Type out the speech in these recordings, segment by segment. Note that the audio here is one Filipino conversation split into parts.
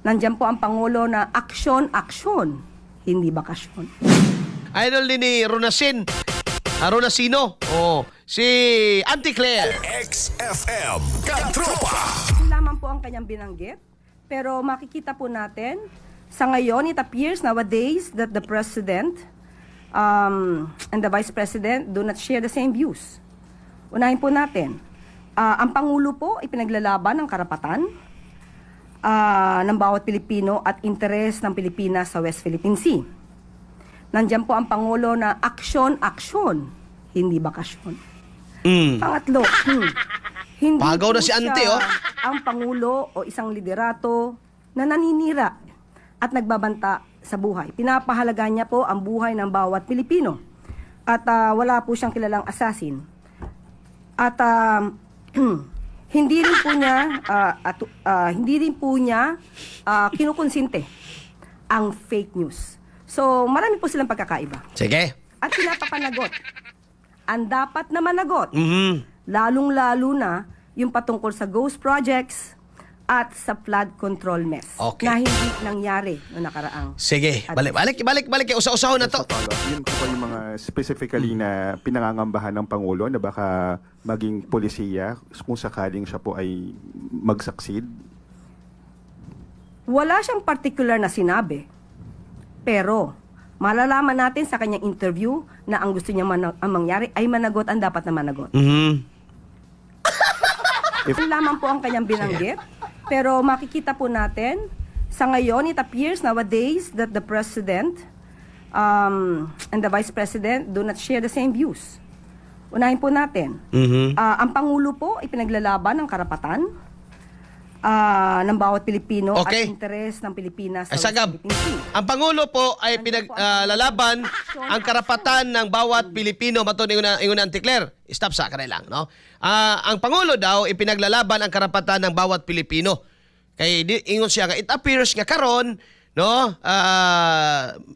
Nandiyan po ang Pangulo na aksyon, hindi bakasyon. Idol din ni Ronasin. Ronasino. Oh, si Auntie Claire. XFM Katropa. Yun lamang po ang kanyang binanggit. Pero makikita po natin, sa ngayon, it appears nowadays that the President and the Vice President do not share the same views. Unahin po natin, ang Pangulo po ipinaglalaban ng karapatan ng bawat Pilipino at interes ng Pilipinas sa West Philippine Sea. Nandiyan po ang Pangulo na aksyon, hindi bakasyon. Pangatlo, hindi Pagaw na po si Ante, siya oh. ang Pangulo o isang liderato na naninira at nagbabanta sa buhay. Pinapahalaga niya po ang buhay ng bawat Pilipino. At wala po siyang kilalang assassin. At hindi rin po niya kinukonsinte ang fake news. So, marami po silang pagkakaiba. Sige. At pinapapanagot ang dapat na managot, Mhm. lalong-lalo na yung patungkol sa ghost projects at sa flood control mess Okay. na hindi nangyari noong nakaraang. Sige. Balik. Usa-usaho na to. Yun po ba yung mga specifically na pinangangambahan ng Pangulo na baka maging polisiya kung sakaling siya po ay mag-succeed? Wala siyang particular na sinabi. Pero, malalaman natin sa kanyang interview na ang gusto niya ang mangyari ay managot ang dapat na managot. Mhm. Yun lamang po ang kanyang binanggit. Pero makikita po natin, sa ngayon, it appears nowadays that the President and the Vice President do not share the same views. Unahin po natin, ang Pangulo po ipinaglalaban ng karapatan ng bawat Pilipino Okay. at interes ng Pilipinas Ay, sa West sagab. Philippine Sea. Ang Pangulo po ay pinaglalaban ang karapatan ng bawat Pilipino. Maton ingon Auntie Claire. Stop sa kanila lang, no? Ang Pangulo daw ipinaglalaban ang karapatan ng bawat Pilipino. Kay ingon siya nga it appears nga karon, no?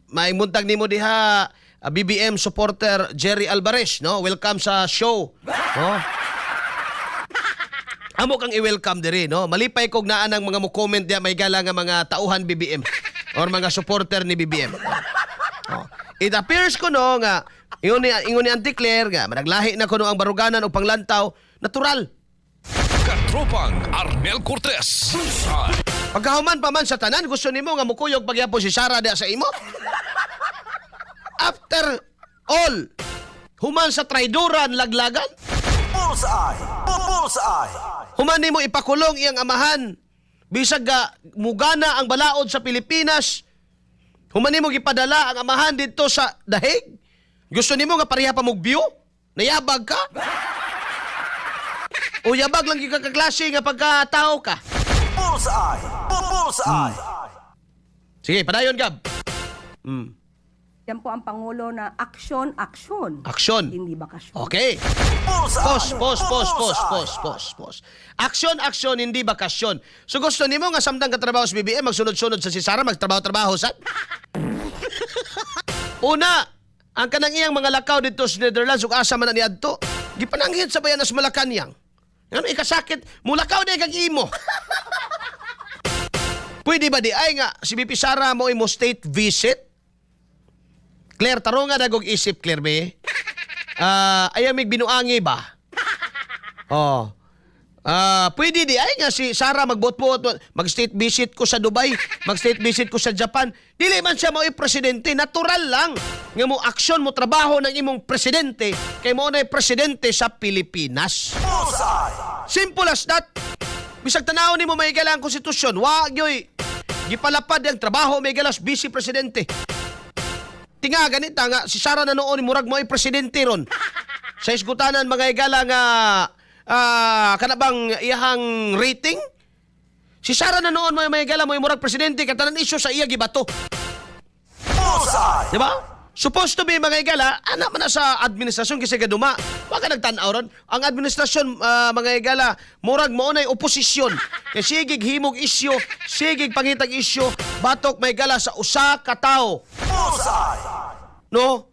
May muntag nimo diha BBM supporter Jerry Alvarez, no? Welcome sa show, no? Amo kang i-welcome diri, no? Malipay kog naa ng mga mo comment diya may gala nga mga tauhan BBM or mga supporter ni BBM. Oh. It appears ko no nga ingon ni Auntie Claire nga managlahi na kuno ang baruganan o panglantaw, natural. Katropang Arnel Cortez. Pagkahuman pa man sa tanan, gusto nimo nga mukuyog pagyapon si Sara diya sa imo? After all, human sa traidoran laglagan? Human nimo ipakulong iyang amahan. Bisag ga mugana ang balaod sa Pilipinas. Human nimo gipadala ang amahan dito sa dahig. Gusto nimo nga pareha pa mog view? Nayabag ka? O yabag lang yung kakaklase nga pagkatao ka? Sige, padayon Gab. Yan po ang Pangulo na aksyon, Aksyon. hindi bakasyon. Okay. Pos. Aksyon, hindi bakasyon. So gusto nimo nga samtang katrabaho sa BBM, magsunod-sunod sa si Sara, magtrabaho-trabaho sa? Una, ang kanang iyang mga lakaw dito sa Netherlands, ug asa man na niadto, gipananghid sa bayan sa Malacanang. Ano ikasakit, mulakaw na kag imo. Pwede ba di ay nga si BP Sara mo imo state visit? Claire, tarunga dagog isip, Claire, be. Ayamig binuangi ba? Oh. Pwede di ay nga si Sara magbot-bot, mag-state visit ko sa Dubai, mag-state visit ko sa Japan. Dili man siya mo'y presidente, natural lang. Nga mo aksyon mo trabaho ng imong presidente kay mo na presidente sa Pilipinas. Simple as that. Bisag tanaw nimo may galang konstitusyon, wa gyoy gipalapad ang trabaho may galas vice presidente. Tinga ganita nga si Sara na noon murag mo ay presidente ron. Sa isgutanan mga igala nga kanabang iyahang rating. Si Sara na noon may igala mo murag presidente katanan isyu sa iya gibato. Diba? Supposed to be mga igala, anak man na sa administrasyon kasi gaduma. Wa ka nagtanaw ron. Ang administrasyon, mga igala, murag mo na oposisyon. Kaya sigig himog isyo, sigig pangitag isyo, batok may igala sa usa ka tao. No?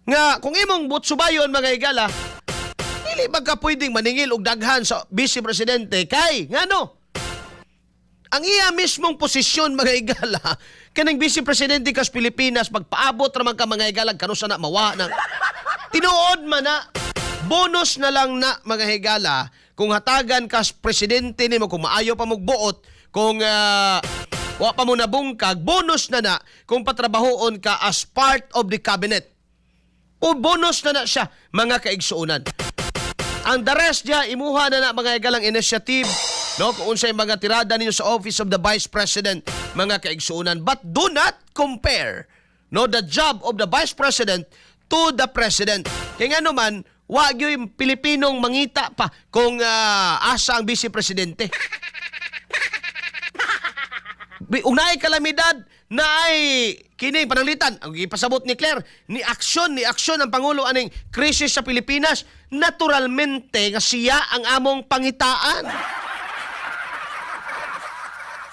Nga, kung imong butsubayon mga igala, dili ba ka pwedeng maningil og daghan sa vice presidente kay, nga no? ang iya mismong posisyon mga higala, kanang Vice Presidente kas Pilipinas, magpaabot raman ka mga higala, kano sana mawa na. Tinuod man na, bonus na lang na mga higala, kung hatagan kas presidente nimo, kung maayo pa mong kung wa pa mo nabungkag, bonus na kung patrabahoon ka as part of the cabinet. O bonus na siya, mga kaigsuunan. Ang the rest niya, imuha na mga higalang initiative, no, kung unsay mga tirada ninyo sa Office of the Vice President, mga kaigsuunan. But do not compare, no, the job of the Vice President to the President. Kaya nga naman, wag yung Pilipinong mangita pa kung asa ang Vice Presidente. Unay kalamidad na ay kining pananglitan ang ipasabot ni Claire ni aksyon ang pangulo aning krisis sa Pilipinas, naturalmente nga siya ang among pangitaan.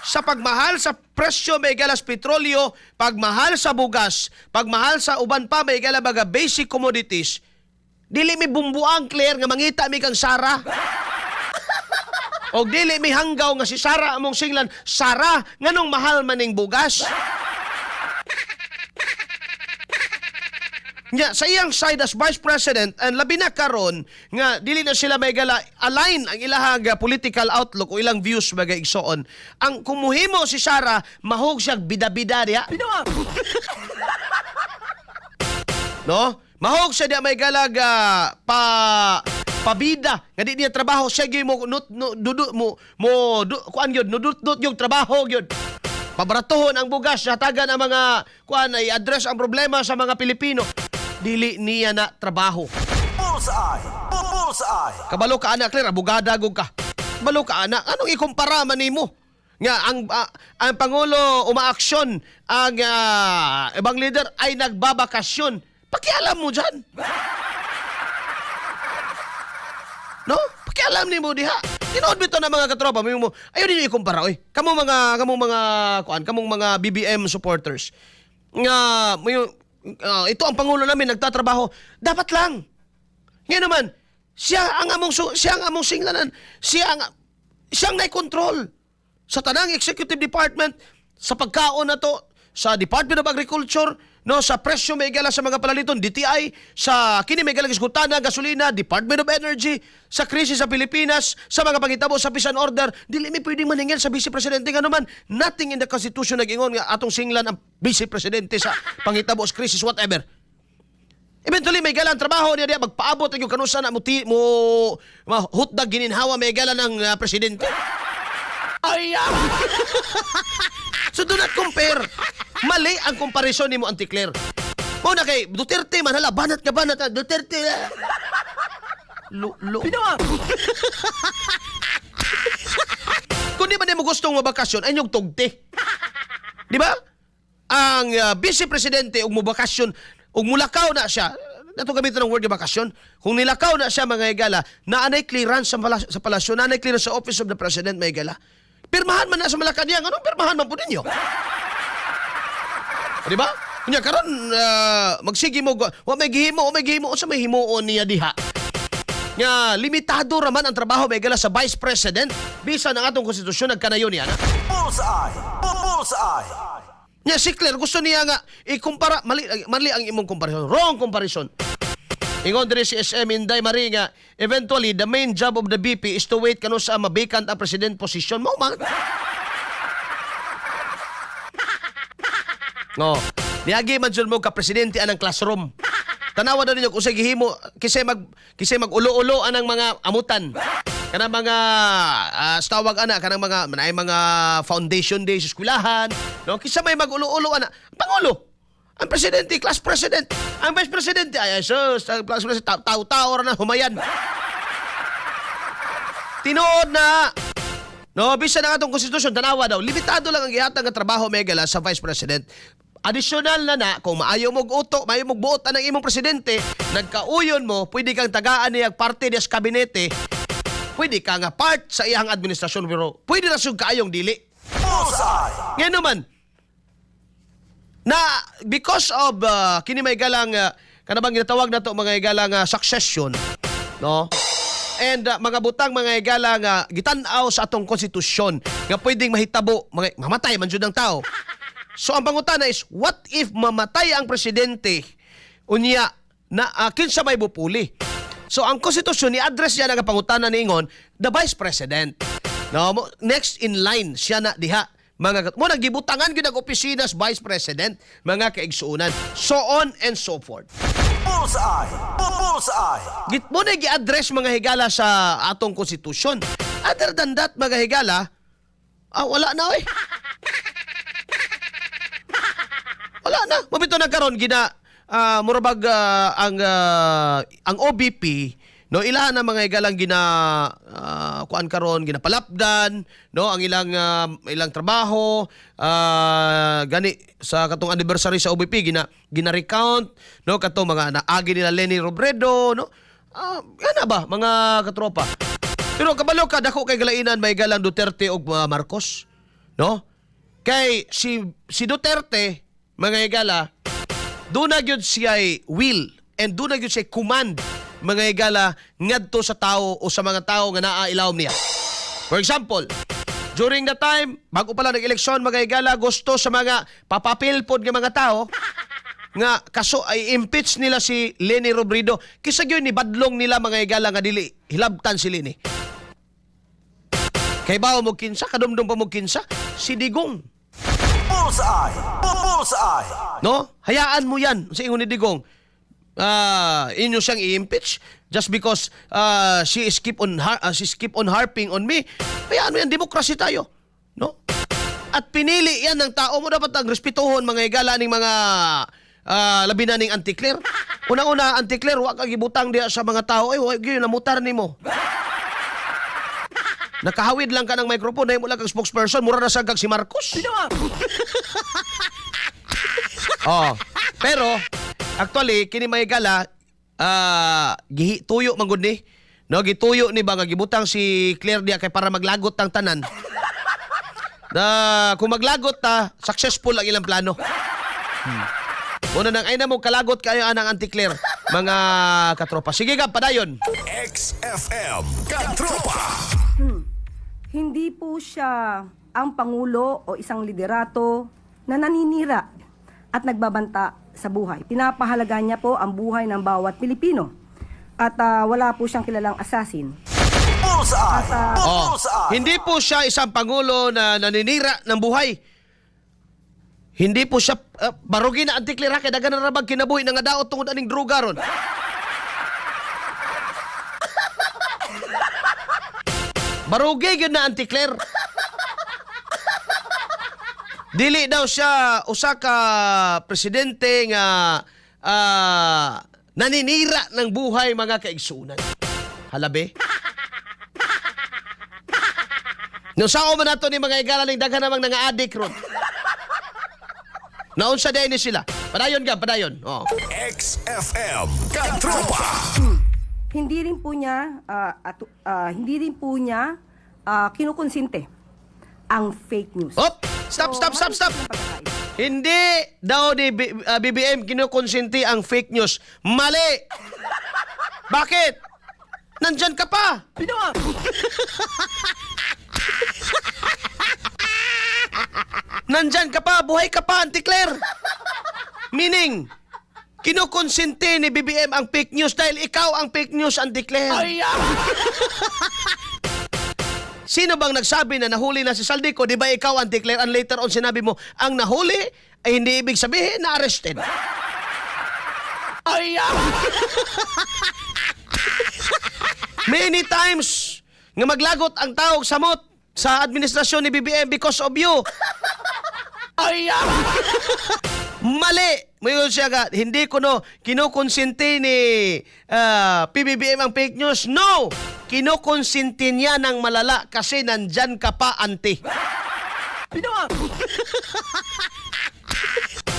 Sa pagmahal sa presyo may galas petrolyo, pagmahal sa bugas, pagmahal sa uban pa may gala baga basic commodities, dili mi bumbuang Claire nga mangita mi kang Sara. O dili mi hanggaw nga si Sara among singlan, Sara, nganong mahal maning bugas? Nya sa iyang side as Vice President, and labi na karon nga dili na sila may gala align ang ilahang political outlook o ilang views bagay igsoon. Ang kumuhimo si Sara, mahog siya bida-bida diya. No? Mahog siya diya may galag pabida nga di niya trabaho siya gyud nudut yung trabaho gyud. Pabaratohon ang bugas, hatagan ang mga kuan ay address ang problema sa mga Pilipino. Dili niya na trabaho. Bullseye! Bullseye! Kabalo ka anak, Claire, abogada gug ka. Kabalo ka anak, anong ikumpara man nimo? Nga ang pangulo umaaksyon, ang ibang leader ay nagbabakasyon. Pakialam mo dyan. No? Pakialam ni mo diha. Tinood bito na mga katropa mo. Ayaw din ikumpara oy. Kamong mga BBM supporters. Nga ito ang pangulo namin nagtatrabaho. Dapat lang. Ngayon naman, siya ang among singlanan. Siyang nai-control sa tanang executive department, sa pagkaon na to, sa Department of Agriculture, no, sa presyo may gala sa mga palaliton, DTI, sa kini may gala gisgutana, gasolina, Department of Energy, sa krisis sa Pilipinas, sa mga pangitabo sa peace and order, dili mi pwedeng maningil sa Vice Presidente nga naman. Nothing in the Constitution nag-ingon nga atong singlan ang Vice Presidente sa pangitabo sa krisis, whatever. Eventually, may gala ang trabaho niya diya, magpaabot ang yung kanusa na mo hutdag gininhawa may gala ng Presidente. So do not compare. Mali ang comparison ni mo, Auntie Claire. Muna kay Duterte man, hala, banat ka banat. Duterte. Kung di ba mo gustong mabakasyon, ay niyong tugte. Di ba? Ang Vice Presidente, ug mabakasyon, ug mulakaw na siya, nato gamitin ng word yung bakasyon, kung nilakaw na siya mga higala, naanay clearance sa palasyo, naanay clearance sa Office of the President, mga higala. Pirmahan man na sa Malacanang, anong pirmahan man po ninyo? Di ba? Kunya karon magsige mo, wa may gihimo sa may himuon niya diha. Nga limitado raman ang trabaho may gala sa Vice President bisan ang atong konstitusyon nagkanayon niya na. Bullseye! Bullseye! Nya si Claire gusto niya nga ikumpara mali ang imong comparison, wrong comparison. Ingon diri si SM Inday Marie nga eventually the main job of the BP is to wait kano sa mabakant ang president position mo man. No, niagi man jud mo ka presidente anang classroom. Tanawa daw ninyo kung sa gihimo kisay mag-ulo-ulo anang mga amutan. Kanang mga tawag ana kanang mga foundation day sa eskwelahan, no? Kisa may mag-ulo-ulo ana. Pangulo, ang presidente, class president, ang vice presidente, ay sus, class president, tao-tao na humayan. Tinuod na, no, bisa na atong konstitusyon, tanawa daw, limitado lang ang gihatag nga trabaho may gala sa vice president. Additional na, kung maayo mong buot ng imong presidente, nagkauyon mo, pwede kang tagaan niya parte niya sa kabinete, pwede ka nga part sa iyang administrasyon, pero pwede na siyang kaayong dili. Bullseye! Ngayon naman, na because of kini may galang kanabang ginatawag na to mga galang succession, no? and mga butang mga higala nga gitan-aw sa atong konstitusyon nga pwedeng mahitabo mamatay man jud ang tao. So ang pangutana is, what if mamatay ang presidente unya na kinsa may bupuli? So ang konstitusyon ni address niya nga pangutana niingon the vice president. No, next in line siya na diha mga mo nagibutangan gyud ang opisina sa vice president mga kaigsuonan. So on and so forth. Bullseye. Bullseye. Git mo na gi-address mga higala sa atong konstitusyon. Other than that mga higala, wala na eh. Wala na. Mabito na karon gina murabag ang OBP no ilahan na mga higalang kuan karon ginapalapdan no ang ilang trabaho gani sa katong anniversary sa OBP gina-recount no katong mga naagi nila Leni Robredo no ana ba mga katropa. Pero kabalo ka dako kay galainan may galang Duterte ug Marcos no kay si Duterte mga higala, doon na yun siya will and doon na yun siya command mga higala ngadto sa tao o sa mga tao nga naailawom niya. For example, during the time, bago pala nag-eleksyon mga higala, gusto sa mga papapilpod ng mga tao nga kaso ay impeach nila si Leni Robredo. Kisa yun ni badlong nila mga higala nga dili hilabtan si Leni. Kay bawo mo kinsa, kadumdum pa mo kinsa, si Digong. Bullseye. Bullseye. No? Hayaan mo yan sa ingon ni Digong. Inyo siyang i-impeach just because she keep on harping on me. Hayaan mo yan, demokrasya tayo. No? At pinili yan ng tao mo dapat ang respetuhon mga higala ning mga labi na ning anti-Claire. Una-una, anti-Claire, wag kang gibutang diya sa mga tao. Ay, wag yun, namutar ni mo. Nakahawid lang ka ng microphone, dahil mo lang kang spokesperson, mura na sagag si Marcos. Pero, actually, kini may gala, tuyo manggod ni. No, gituyo ni ba, nga gibutang si Claire diya kay para maglagot ng tanan. Kung maglagot ta, successful ang ilang plano. Una nang ay na mo kalagot kayo anang anti-Claire, mga katropa. Sige ka, padayon. XFM Katropa. Hindi po siya ang Pangulo o isang liderato na naninira at nagbabanta sa buhay. Pinapahalaga niya po ang buhay ng bawat Pilipino. At wala po siyang kilalang assassin. Bullseye. Bullseye. Hindi po siya isang pangulo na naninira ng buhay. Hindi po siya barugi na anti-Claire kay dagan na rabag kinabuhi na nga daot tungod aning druga ron. Barugi yun na anti-Claire. Dili daw siya usa ka presidente nga naninira ng buhay mga kaigsunan. Halabe? Nung sao man nato ni mga higala ning daghan namang nga-addict ron. Naunsa day ni sila. Padayon ka, padayon. XFM Katropa. Hindi rin po niya kinukonsinte ang fake news. Stop. marami silang pagkakaiba. Hindi daw ni BBM kinukonsinti ang fake news. Mali! Bakit? Nandyan ka pa! Nandyan ka pa! Buhay ka pa, Auntie Claire! Meaning, kinukonsinti ni BBM ang fake news dahil ikaw ang fake news, Auntie Claire. Sino bang nagsabi na nahuli na si Saldico? Di ba ikaw, Auntie Claire? And later on sinabi mo, ang nahuli ay hindi ibig sabihin na arrested. Many times nga maglagot ang tao samot sa administrasyon ni BBM because of you. Mali. Mayon siya ka, hindi ko kinukonsinti ni PBBM ang fake news. No! Kinukonsinti niya ng malala kasi nandyan ka pa, auntie.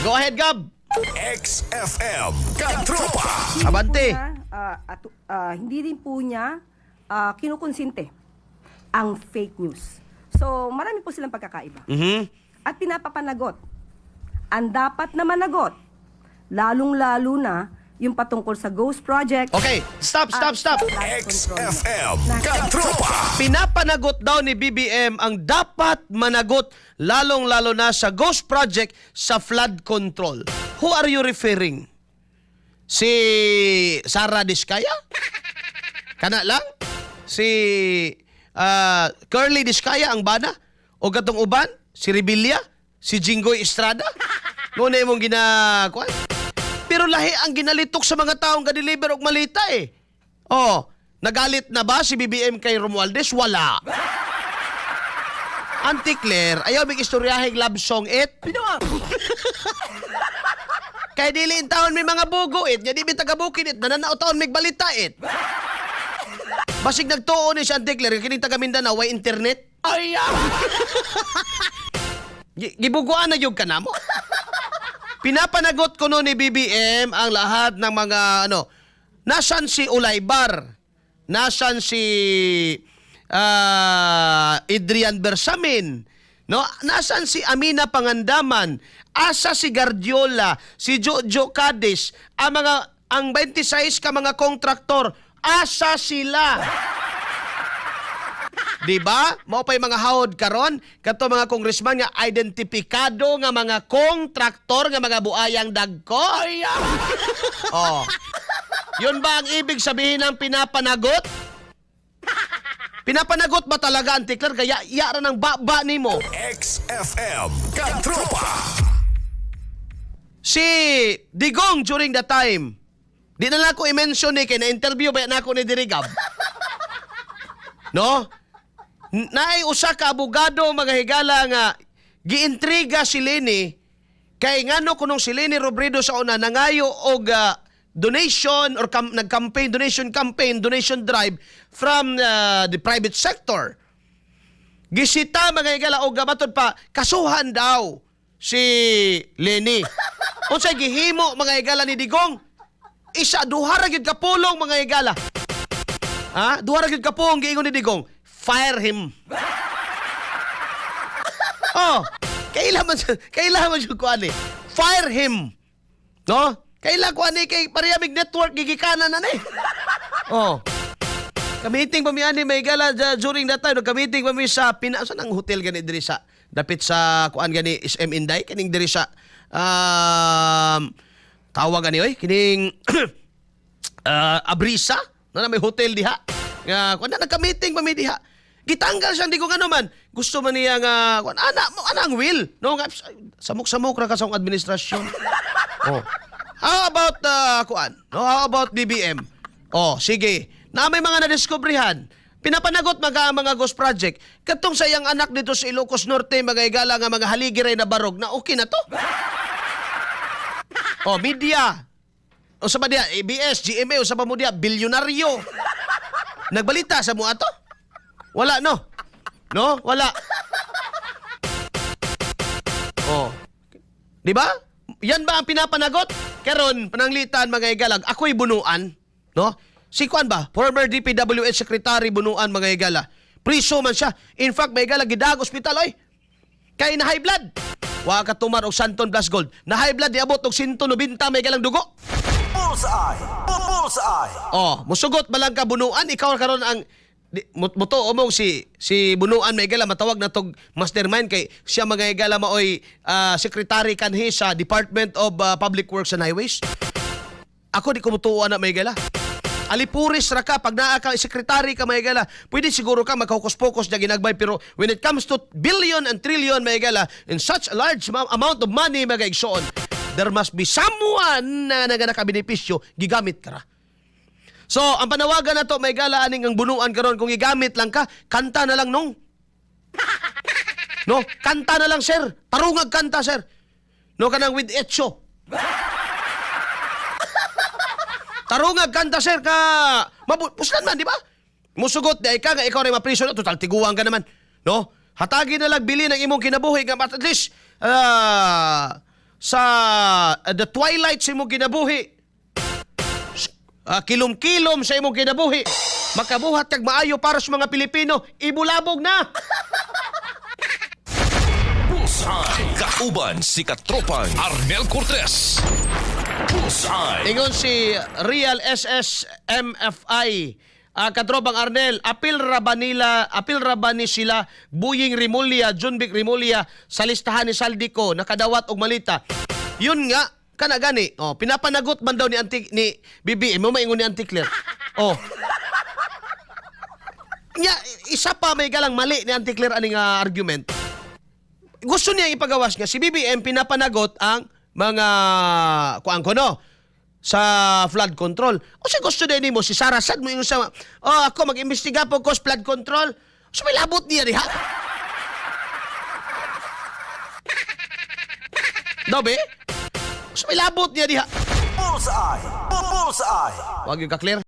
Go ahead, Gab. XFM Katropa. Abante. Hindi rin po niya kinukonsinte ang fake news. So, marami po silang pagkakaiba. At pinapapanagot ang dapat na managot, lalong-lalo na yung patungkol sa Ghost Project. Okay, stop. XFM Katropa. Pinapanagot daw ni BBM ang dapat managot lalong-lalo na sa Ghost Project sa flood control. Who are you referring? Si Sara Diskaya? Kana lang? Si Curly Diskaya ang bana? O katong uban? Si Rebilla? Si Jinggoy Estrada? Noon na imong ginakuan? Pero lahi ang ginalitok sa mga taong ga-deliver og malita eh. Oh, nagalit na ba si BBM kay Romualdez? Wala. Auntie Claire, ayaw mig istoryaheng love song it. Kay dili in taon may mga bugo it, nya di mi taga-Bukid it, nananaw taon mig balita it. Basig nagtuo ni si Auntie Claire kining taga Mindanao way internet. Ay. Gibuguan na yung kanamo. Pinapanagot ko no ni BBM ang lahat ng mga nasan si Ulaybar? Nasan si Adrian Bersamin? No, nasan si Amina Pangandaman? Asa si Guardiola, si Jojo Cadiz, ang 26 ka mga kontraktor, asa sila? Diba? Mao pa'y mga hawod karon kato mga congressman nga identifikado nga mga kontraktor nga mga buayang dagko. Oh. Yun ba ang ibig sabihin ng pinapanagot? Pinapanagot ba talaga, Auntie Claire? Kaya yara ng baba nimo. XFM Katropa. Si Digong during the time, di na lang ako i-mention kay na-interview ba na ako ni Dirigab. No? Naay usa ka abogado mga higala nga giintriga si Leni kay ngano kunong si Leni Robredo sa una nangayo og donation or nag-campaign donation drive from the private sector. Gisita mga higala og matod pa kasuhan daw si Leni. Unsay gihimo mga higala ni Digong? Isa duha ra gyud ka pulong mga higala. Ha? Duha ra gyud ka pulong giingon ni Digong. Fire him. Oh, kailangan siya kuan eh. Fire him. No? Kailangan kuan eh kay parehas network gigikanan na ni. Oh. Kamiting pa mi ani may gala during that time, kamiting pa mi sa pinasa ng hotel gani diri sa dapit sa kuan gani SM Inday kining diri sa tawag gani oy kining Abrisa na may hotel diha. Nga kuan na nagka-meeting pa mi diha. Gitanggal siyang di ko nga naman. Gusto man niya nga, anang will. No, samok-samok ra ka sa administrasyon. Oh. How about, kuan? No, how about BBM? Oh, sige. Na may mga nadiskubrihan. Pinapanagot mga Ghost Project. Katong sayang anak dito sa Ilocos Norte, mga igala nga mga haligiray na barog, na okay na to. Oh, media. O sa ba diya, ABS, GMA, o sa ba mo diya, bilyonaryo. Nagbalita sa mo ato? Wala, no? No? Wala. Oh. Di ba? Yan ba ang pinapanagot? Karon pananglitan mga igalag, ako'y bunuan. No? Si Kwan ba? Former DPWH Secretary bunuan mga igala. Priso man siya. In fact, mga igala, gidag ospital, oy. Kay na high blood. Wa ka tumar og Santon plus gold. Na high blood, diabot og 190 mga igalang dugo. Bullseye. Oh, musugot ba lang ka bunuan? Ikaw karon ang muto umong si bunuan may gala matawag na tog mastermind kay siya mga igala maoy secretary kanhi sa Department of Public Works and Highways. Ako di ko mutuo na may gala. Alipuris ra ka pag naa ka secretary ka may gala. Pwede siguro ka magfocus na ginagbay pero when it comes to billion and trillion may gala in such a large amount of money mga igsoon, there must be someone na naganabenepisyo gigamit ka ra. So, ang panawagan na to, may gala aning ang bunuan karon kung igamit lang ka, kanta na lang nung. No, kanta na lang sir. Tarungag kanta sir. No kanang with etcho. Tarungag kanta sir ka puslan man di ba? Musugot di ka nga ikaw ray mapriso na total tiguang ka naman. No? Hatagi na lang bili ng imong kinabuhi nga at least sa the twilight sa imong kinabuhi. Kilom-kilom sa imong kinabuhi. Makabuhat kag maayo para sa mga Pilipino. Ibulabog na! Bullseye. Kauban si Katropang Arnel Cortez. Bullseye. Ingon si Real SSMFI. Katrobang Arnel, apil ra ba ni sila Buying Rimulya, Junbic Rimulya sa listahan ni Saldico nakadawat og malita. Yun nga kana gani. Oh, pinapanagot man daw ni BBM mo maingon ni Auntie Claire. Oh. Nya isa pa may galang mali ni Auntie Claire aning argument. Gusto niya ipagawas nga si BBM pinapanagot ang mga kuan kono sa flood control. O sa gusto din mo si Sara sad mo yung sa ako mag-imbestiga po ko sa flood control. So may labot niya diha. Dobe? So may labot niya diha. Bullseye. Bullseye. Wag yung ka-clear.